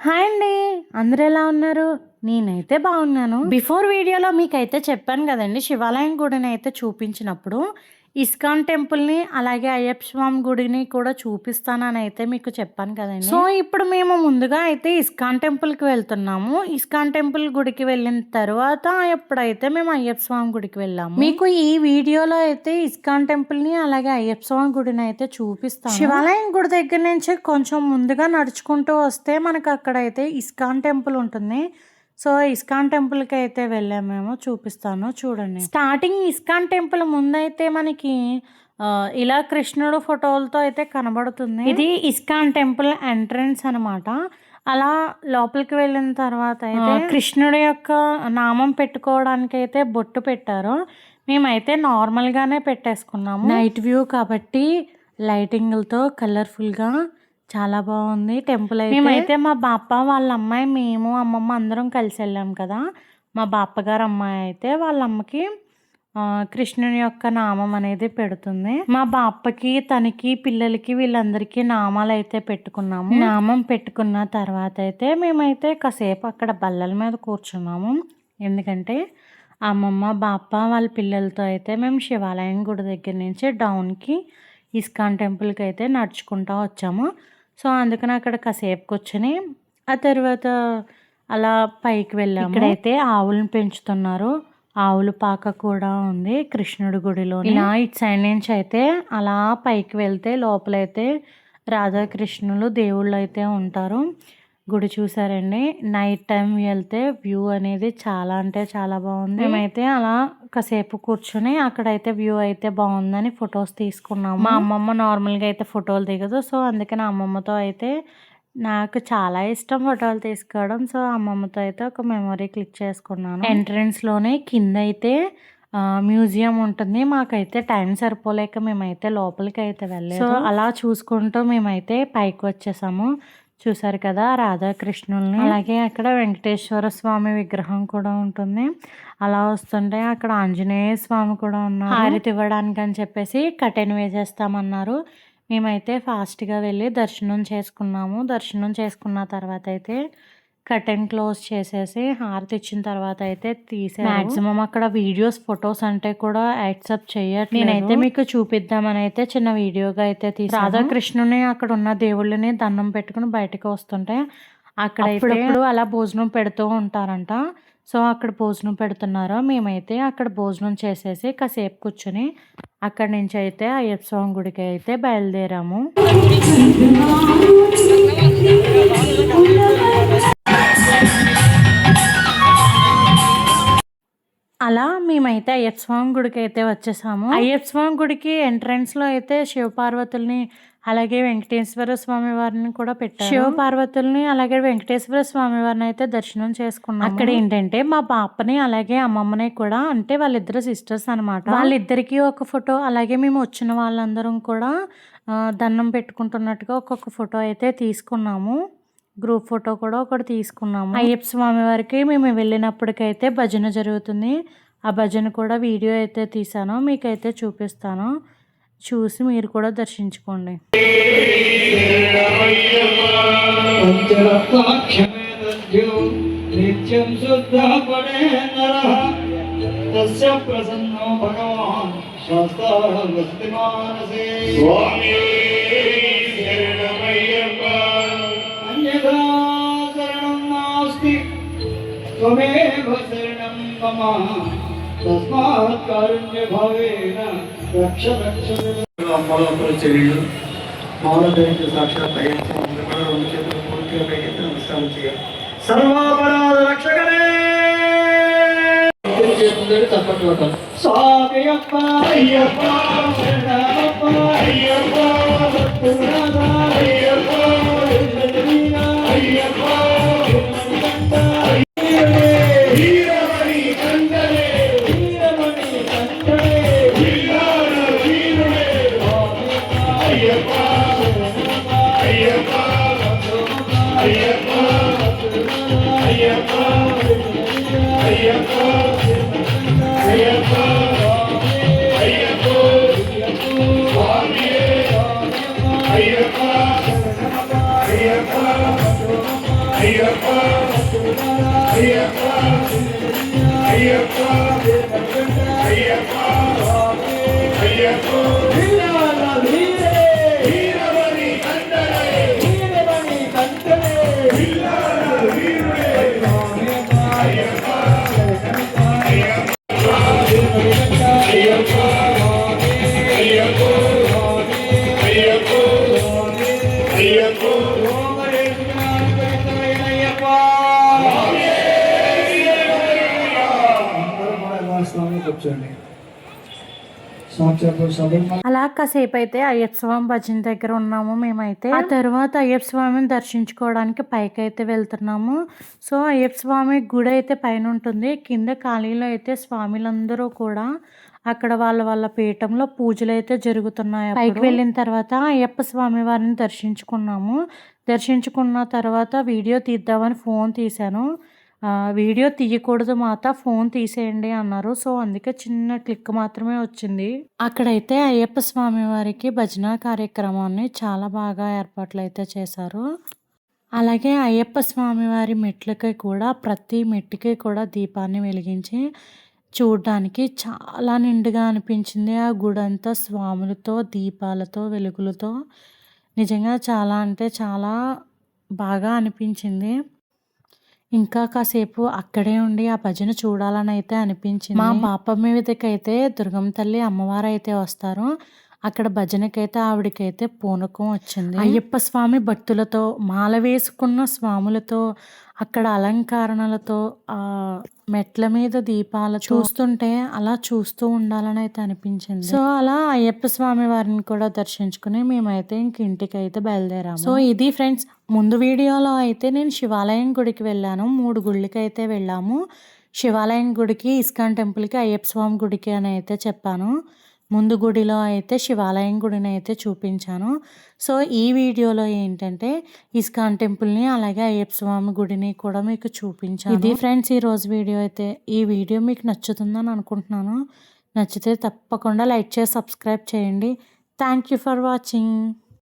Hi అండి. అందరూ ఎలా ఉన్నారు? నేనైతే బాగున్నాను. బిఫోర్ వీడియోలో మీకైతే చెప్పాను కదండి, శివాలయం గుడిని అయితే చూపించినప్పుడు ఇస్కాన్ టెంపుల్ని అలాగే అయ్యప్ప స్వామి గుడిని కూడా చూపిస్తానని అయితే మీకు చెప్పాను కదండి. సో ఇప్పుడు మేము ముందుగా అయితే ఇస్కాన్ టెంపుల్కి వెళ్తున్నాము. ఇస్కాన్ టెంపుల్ గుడికి వెళ్ళిన తర్వాత ఎప్పుడైతే మేము అయ్యప్ప స్వామి గుడికి వెళ్ళాము. మీకు ఈ వీడియోలో అయితే ఇస్కాన్ టెంపుల్ని అలాగే అయ్యప్ప స్వామి గుడిని అయితే చూపిస్తాను. శివాలయం గుడి దగ్గర నుంచి కొంచెం ముందుగా నడుచుకుంటూ వస్తే మనకు అక్కడైతే ఇస్కాన్ టెంపుల్ ఉంటుంది. సో ఇస్కాన్ టెంపుల్కి అయితే వెళ్ళాము, మేము చూపిస్తాను చూడండి. స్టార్టింగ్ ఇస్కాన్ టెంపుల్ ముందైతే మనకి ఇలా కృష్ణుడు ఫోటోలతో అయితే కనబడుతుంది. ఇది ఇస్కాన్ టెంపుల్ ఎంట్రన్స్ అనమాట. అలా లోపలికి వెళ్ళిన తర్వాత అయితే కృష్ణుడి యొక్క నామం పెట్టుకోవడానికి అయితే బొట్టు పెట్టారు. మేమైతే నార్మల్గానే పెట్టేసుకున్నాము. నైట్ వ్యూ కాబట్టి లైటింగ్లతో కలర్ఫుల్గా చాలా బాగుంది టెంపుల్ అయితే. మేమైతే మా బాప్ప వాళ్ళ అమ్మాయి, మేము అమ్మమ్మ అందరం కలిసి వెళ్ళాం కదా. మా బాప్ప గారు అమ్మాయి అయితే వాళ్ళ అమ్మకి కృష్ణుని యొక్క నామం అనేది పెడుతుంది. మా బాప్పకి తనకి పిల్లలకి వీళ్ళందరికీ నామాలు అయితే పెట్టుకున్నాము. నామం పెట్టుకున్న తర్వాత అయితే మేమైతే కాసేపు అక్కడ బల్లల మీద కూర్చున్నాము. ఎందుకంటే అమ్మమ్మ బాప్ప వాళ్ళ పిల్లలతో అయితే మేము శివాలయం గుడి దగ్గర నుంచి డౌన్కి ఇస్కాన్ టెంపుల్కి అయితే నడుచుకుంటూ వచ్చాము. సో అందుకని అక్కడ కాసేపు కూర్చొని ఆ తర్వాత అలా పైకి వెళ్ళాము. ఇక్కడైతే ఆవులను పెంచుతున్నారు. ఆవుల పాక కూడా ఉంది కృష్ణుడి గుడిలో. ఇలా ఇటు సైడ్ నుంచి అయితే అలా పైకి వెళ్తే లోపలైతే రాధాకృష్ణులు దేవుళ్ళు అయితే ఉంటారు. గుడి చూసారండి. నైట్ టైం వెళ్తే వ్యూ అనేది చాలా అంటే చాలా బాగుంది. మేమైతే అలా కాసేపు కూర్చొని అక్కడైతే వ్యూ అయితే బాగుందని ఫొటోస్ తీసుకున్నాము. మా అమ్మమ్మ నార్మల్గా అయితే ఫోటోలు దిగదు. సో అందుకని అమ్మమ్మతో అయితే నాకు చాలా ఇష్టం ఫోటోలు తీసుకోవడం. సో అమ్మమ్మతో అయితే ఒక మెమొరీ క్లిక్ చేసుకున్నాను. ఎంట్రన్స్లోనే కింద అయితే మ్యూజియం ఉంటుంది. మాకైతే టైం సరిపోలేక మేమైతే లోపలికి అయితే వెళ్ళలేదు. సో అలా చూసుకుంటూ మేమైతే పైకి వచ్చేసాము. చూసారు కదా రాధాకృష్ణుల్ని. అలాగే అక్కడ వెంకటేశ్వర స్వామి విగ్రహం కూడా ఉంటుంది. అలా వస్తుంటే అక్కడ ఆంజనేయ స్వామి కూడా ఉన్నారు. హారతి ఇవ్వడానికి అని చెప్పేసి కటెన్ వేసేస్తామన్నారు. మేమైతే ఫాస్ట్గా వెళ్ళి దర్శనం చేసుకున్నాము. దర్శనం చేసుకున్న తర్వాత అయితే కటెన్ క్లోజ్ చేసేసి హారతి ఇచ్చిన తర్వాత అయితే తీసారు. మాక్సిమం అక్కడ వీడియోస్ ఫొటోస్ అంటే కూడా యాక్సెప్ట్ చేయట్లేదు. నేనైతే మీకు చూపిద్దామని అయితే చిన్న వీడియోగా అయితే తీసాను. రాధాకృష్ణుని అక్కడ ఉన్న దేవుళ్ళని దండం పెట్టుకుని బయటకు వస్తుంటే అక్కడ అలా భోజనం పెడుతూ ఉంటారంట. సో అక్కడ భోజనం పెడుతున్నారు. మేమైతే అక్కడ భోజనం చేసేసి కాసేపు కూర్చొని అక్కడి నుంచి అయితే అయ్యప్ప స్వామి గుడికి అయితే బయలుదేరాము. అలా మేమైతే అయ్యప్ప స్వామి గుడికి అయితే వచ్చేసాము. అయ్యప్ప స్వామి గుడికి ఎంట్రన్స్లో అయితే శివపార్వతుల్ని అలాగే వెంకటేశ్వర స్వామి వారిని కూడా పెట్టారు. శివపార్వతుల్ని అలాగే వెంకటేశ్వర స్వామి వారిని అయితే దర్శనం చేసుకున్నాం. అక్కడ ఏంటంటే మా బాపని అలాగే అమ్మమ్మని కూడా, అంటే వాళ్ళిద్దరు సిస్టర్స్ అనమాట, వాళ్ళిద్దరికి ఒక ఫోటో, అలాగే మేము వచ్చిన వాళ్ళందరం కూడా దండం పెట్టుకుంటున్నట్టుగా ఒక్కొక్క ఫోటో అయితే తీసుకున్నాము. గ్రూప్ ఫోటో కూడా ఒకటి తీసుకున్నాము. అయ్యప్ప స్వామి వారికి మేము వెళ్ళినప్పటికైతే భజన జరుగుతుంది. ఆ భజన కూడా వీడియో అయితే తీసాను, మీకైతే చూపిస్తాను. చూసి మీరు కూడా దర్శించుకోండి. त्वमेव शरणं मम तस्मात् कारुण्यभावेन रक्ष रक्ष అమ్మల చెల్లెళ్ళు మౌనధరించి సాక్షాత్ అయ్యప్ప అందరూ కూడా రెండు చేతులు పూర్తిగా పైకి నమస్కారం చేయాలి. సర్వాపరాధ రక్షకనే తప్పట్లు స్వామియప్ప అయ్యప్ప శరణమప్ప అయ్యప్ప భక్తునాథ అయ్యప్ప అయ్యప్ప అయ్యప్ప కూర్చోండి. సాక్షాత్ సభ అలా కాసేపు అయితే అయ్యప్ప స్వామి భజన దగ్గర ఉన్నాము మేమైతే. ఆ తర్వాత అయ్యప్ప స్వామిని దర్శించుకోవడానికి పైకి అయితే వెళ్తున్నాము. సో అయ్యప్ప స్వామి గుడి అయితే పైన ఉంటుంది, కింద ఖాళీలో అయితే స్వామిలందరూ కూడా అక్కడ వాళ్ళ పీఠంలో పూజలు అయితే జరుగుతున్నాయి. పైకి వెళ్ళిన తర్వాత అయ్యప్ప స్వామి వారిని దర్శించుకున్నాము. దర్శించుకున్న తర్వాత వీడియో తీద్దామని ఫోన్ తీశాను. వీడియో తీయకూడదు మాత, ఫోన్ తీసేయండి అన్నారు. సో అందుకే చిన్న క్లిక్ మాత్రమే వచ్చింది. అక్కడైతే అయ్యప్ప స్వామి వారికి భజన కార్యక్రమాన్ని చాలా బాగా ఏర్పాట్లు అయితే చేశారు. అలాగే అయ్యప్ప స్వామి వారి మెట్లకి కూడా ప్రతి మెట్టుకి కూడా దీపాన్ని వెలిగించి చూడడానికి చాలా నిండుగా అనిపించింది. ఆ గుడి అంతా స్వాములతో, దీపాలతో, వెలుగులతో నిజంగా చాలా అంటే చాలా బాగా అనిపించింది. ఇంకా కాసేపు అక్కడే ఉండి ఆ భజన చూడాలని అయితే అనిపించింది. మా బాపమ్మ మీదకైతే దుర్గమ్మ తల్లి అమ్మవారు అయితే వస్తారు. అక్కడ భజనకైతే ఆవిడకైతే పూనకం వచ్చింది. అయ్యప్ప స్వామి భక్తులతో, మాల వేసుకున్న స్వాములతో, అక్కడ అలంకరణలతో, ఆ మెట్ల మీద దీపాలు చూస్తుంటే అలా చూస్తూ ఉండాలని అయితే అనిపించింది. సో అలా అయ్యప్ప స్వామి వారిని కూడా దర్శించుకుని మేమైతే ఇంటికి అయితే బయలుదేరాము. సో ఇది ఫ్రెండ్స్, ముందు వీడియోలో అయితే నేను శివాలయం గుడికి వెళ్ళాను. 3 గుళ్ళకి అయితే వెళ్ళాము. శివాలయం గుడికి, ఇస్కాన్ టెంపుల్కి, అయ్యప్ప స్వామి గుడికి అని అయితే చెప్పాను. ముందు గుడిలో అయితే శివాలయం గుడిని అయితే చూపించాను. సో ఈ వీడియోలో ఏంటంటే ఇస్కాన్ టెంపుల్ని అలాగే అయ్యప్ప స్వామి గుడిని కూడా మీకు చూపించాను. ఇది ఫ్రెండ్స్ ఈరోజు వీడియో అయితే. ఈ వీడియో మీకు నచ్చుతుందని అనుకుంటున్నాను. నచ్చితే తప్పకుండా లైక్ చేసి సబ్స్క్రైబ్ చేయండి. Thank you for watching.